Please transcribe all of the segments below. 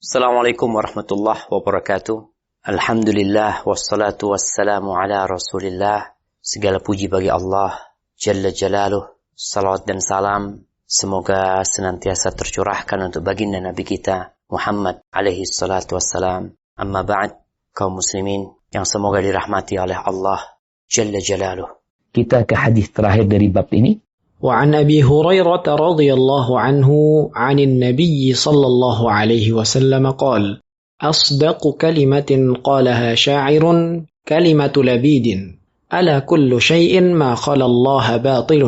Assalamualaikum warahmatullahi wabarakatuh. Alhamdulillah wassalatu wassalamu ala Rasulillah. Segala puji bagi Allah Jalla Jalaluh. Salawat dan salam semoga senantiasa tercurahkan untuk baginda Nabi kita Muhammad alaihi salatu wassalam. Amma ba'd, kaum muslimin yang semoga dirahmati oleh Allah Jalla Jalaluh. Kita ke hadis terakhir dari bab ini. وعن أبي هريرة رضي الله عنه عن النبي صلى الله عليه وسلم قال أصدق كلمة قالها شاعر كلمة لبيد ألا كل شيء ما خلا الله باطل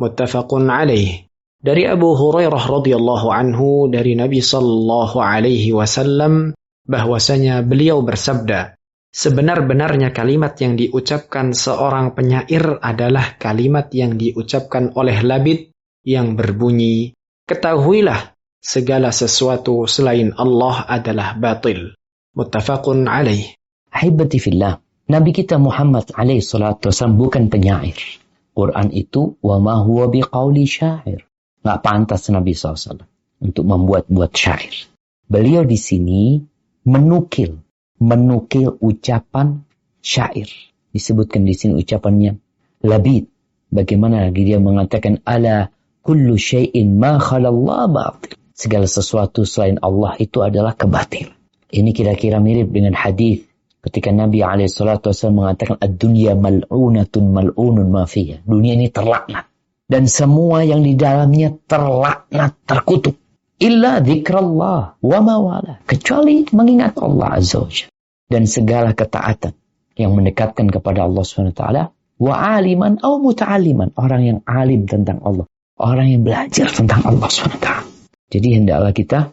متفق عليه. Dari Abu Hurairah radhiyallahu anhu dari Nabi sallallahu alaihi wasallam bahwasanya beliau bersabda, sebenar-benarnya kalimat yang diucapkan seorang penyair adalah kalimat yang diucapkan oleh labid yang berbunyi, ketahuilah segala sesuatu selain Allah adalah batil. Muttafaqun alaih. Ahibati fillah, Nabi kita Muhammad alaihi salatu wasallam bukan penyair. Quran itu wa ma huwa biqauli syair. Nggak pantas Nabi SAW untuk membuat-buat syair. Beliau di sini menukil ucapan syair. Disebutkan di sini ucapannya labid. Bagaimana lagi dia mengatakan ala kullu syai'in ma khalallah batil. Segala sesuatu selain Allah itu adalah kebatil. Ini kira-kira mirip dengan hadis ketika Nabi SAW mengatakan ad-dunya mal'unatun mal'unun ma fiha. Dunia ini terlaknat dan semua yang di dalamnya terlaknat, terkutuk. Illa dzikrallah wa ma wala. Kecuali mengingat Allah Azza wa Jalla. Dan segala ketaatan yang mendekatkan kepada Allah SWT, wa aliman au muta'aliman, orang yang alim tentang Allah, orang yang belajar tentang Allah SWT. Jadi hendaklah kita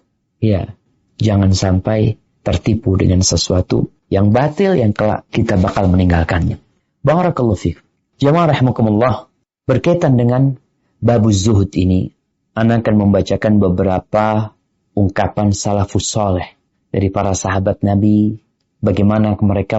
jangan sampai tertipu dengan sesuatu yang batil yang kelak kita bakal meninggalkannya. Barakallahu fiik. Jamaah rahimakumullah, berkaitan dengan babuz zuhud ini, Ana akan membacakan beberapa ungkapan salafus saleh dari para sahabat Nabi, bagaimana mereka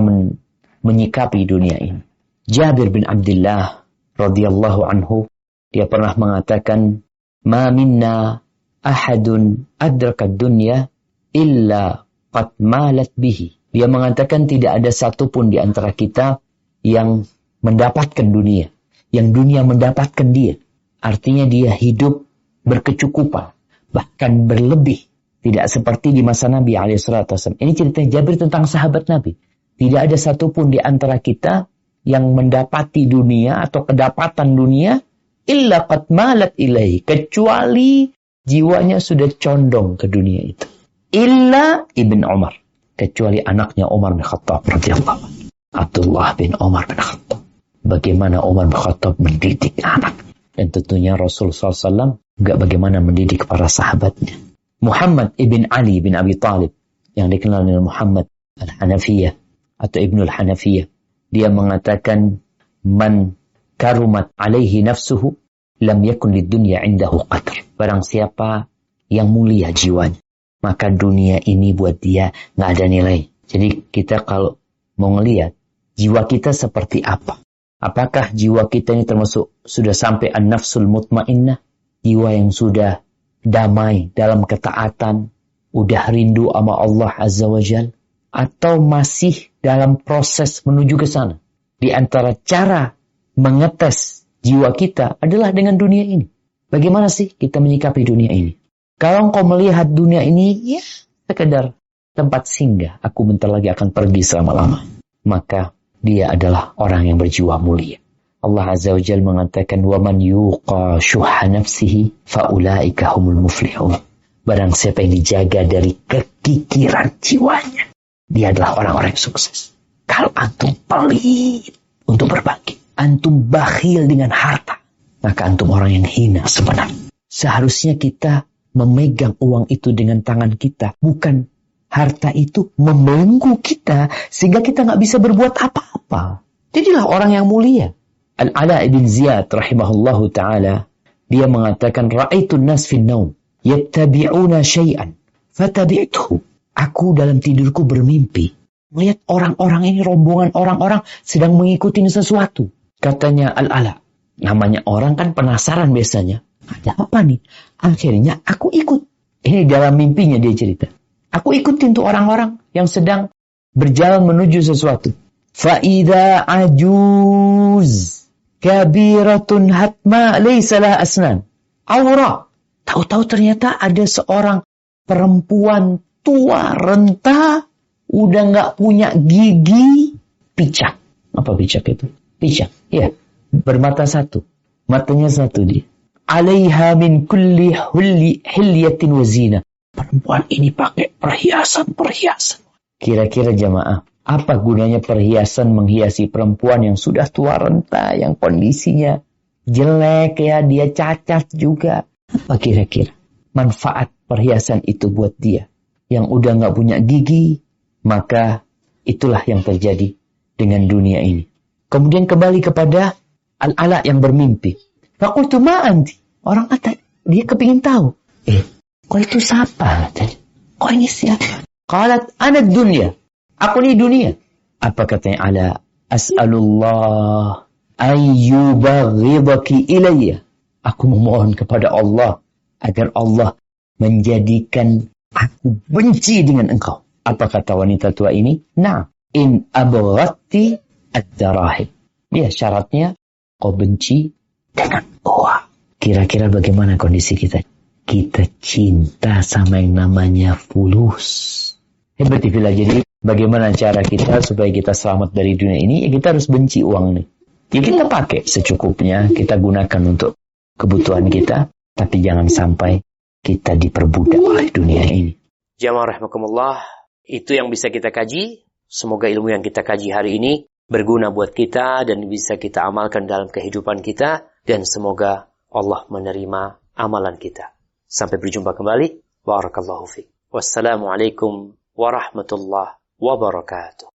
menyikapi dunia ini. Jabir bin Abdullah radhiyallahu anhu, dia pernah mengatakan, "Ma minna ahadun adraka dunya illa qad malat bihi." Dia mengatakan tidak ada satupun di antara kita yang mendapatkan dunia, yang dunia mendapatkan dia. Artinya dia hidup berkecukupan, bahkan berlebih. Tidak seperti di masa Nabi SAW. Ini cerita Jabir tentang sahabat Nabi. Tidak ada satupun di antara kita yang mendapati dunia atau kedapatan dunia illa qad malat ilaihi, kecuali jiwanya sudah condong ke dunia itu. Illa Ibn Umar, kecuali anaknya Umar bin Khattab radhiyallahu anhu. Abdullah bin Umar bin Khattab. Bagaimana Umar bin Khattab mendidik anak. Dan tentunya Rasulullah SAW juga bagaimana mendidik para sahabatnya. Muhammad ibn Ali bin Abi Talib, yang dikenal dengan Muhammad al-Hanafiyah atau Ibnul Hanafiyah, dia mengatakan, man karumat alaihi nafsuhu lam yakun lid dunya indahu qadr. Barang siapa yang mulia jiwanya, maka dunia ini buat dia nggak ada nilai. Jadi kita kalau mau ngelihat jiwa kita seperti apa, apakah jiwa kita ini termasuk sudah sampai an-nafsul mutmainnah, jiwa yang sudah damai dalam ketaatan, udah rindu sama Allah Azza wa Jal, atau masih dalam proses menuju ke sana? Di antara cara mengetes jiwa kita adalah dengan dunia ini. Bagaimana sih kita menyikapi dunia ini? Kalau engkau melihat dunia ini, sekedar tempat singgah, aku bentar lagi akan pergi selama-lama, maka dia adalah orang yang berjiwa mulia. Allah Azza wa Jalla mengatakan, وَمَنْ يُوقَى شُحَّ نَفْسِهِ فَأُولَٰئِكَ هُمُ الْمُفْلِحُونَ. Barang siapa yang dijaga dari kekikiran jiwanya, dia adalah orang-orang yang sukses. Kalau antum pelit untuk berbagi, antum bakhil dengan harta, maka antum orang yang hina sebenarnya. Seharusnya kita memegang uang itu dengan tangan kita, bukan harta itu membelenggu kita sehingga kita nggak bisa berbuat apa-apa. Jadilah orang yang mulia. Al-Ala ibn Ziyad rahimahullahu ta'ala, dia mengatakan, Ra'aitun nas fin naum yattabi'una syai'an fatabi'tuhu. Aku dalam tidurku bermimpi melihat orang-orang ini, rombongan orang-orang sedang mengikuti sesuatu. Katanya Al-Ala, namanya orang kan penasaran biasanya, ada apa nih? Akhirnya aku ikut. Ini dalam mimpinya dia cerita. Aku ikutin tuh orang-orang yang sedang berjalan menuju sesuatu. Fa'idha ajuz kabiratun hatma laysa laha asnan. Aura. Tahu-tahu ternyata ada seorang perempuan tua renta, udah nggak punya gigi, picak. Apa picak itu? Picak. Ya, bermata satu. Matanya satu dia. Alaiha min kulli hilyatin wa zina. Perempuan ini pakai perhiasan. Kira-kira jamaah, apa gunanya perhiasan menghiasi perempuan yang sudah tua renta, yang kondisinya jelek ya, dia cacat juga. Apa kira-kira manfaat perhiasan itu buat dia yang udah nggak punya gigi? Maka itulah yang terjadi dengan dunia ini. Kemudian kembali kepada Al-Ala yang bermimpi. Fakultu ma anti. Orang kata, dia kepingin tahu. Kok itu siapa? Kok ini siapa? Qalat ana dunya. Aku ni dunia. Apa katanya Ala? As'alullah ayyubaghidaki ilayya. Aku memohon kepada Allah agar Allah menjadikan aku benci dengan engkau. Apa kata wanita tua ini? Nah, in abghatti ad-darahib. Ya, syaratnya kau benci dengan uang. Kira-kira bagaimana kondisi kita? Kita cinta sama yang namanya fulus. Hebat bila. Jadi bagaimana cara kita supaya kita selamat dari dunia ini? Ya kita harus benci uang nih. Ya kita pakai secukupnya, kita gunakan untuk kebutuhan kita, tapi jangan sampai kita diperbudak oleh dunia ini. Jamaah rahimakumullah, itu yang bisa kita kaji. Semoga ilmu yang kita kaji hari ini berguna buat kita dan bisa kita amalkan dalam kehidupan kita, dan semoga Allah menerima amalan kita. Sampai berjumpa kembali. Barakallahu fiik. Wassalamualaikum warahmatullahi wabarakatuh.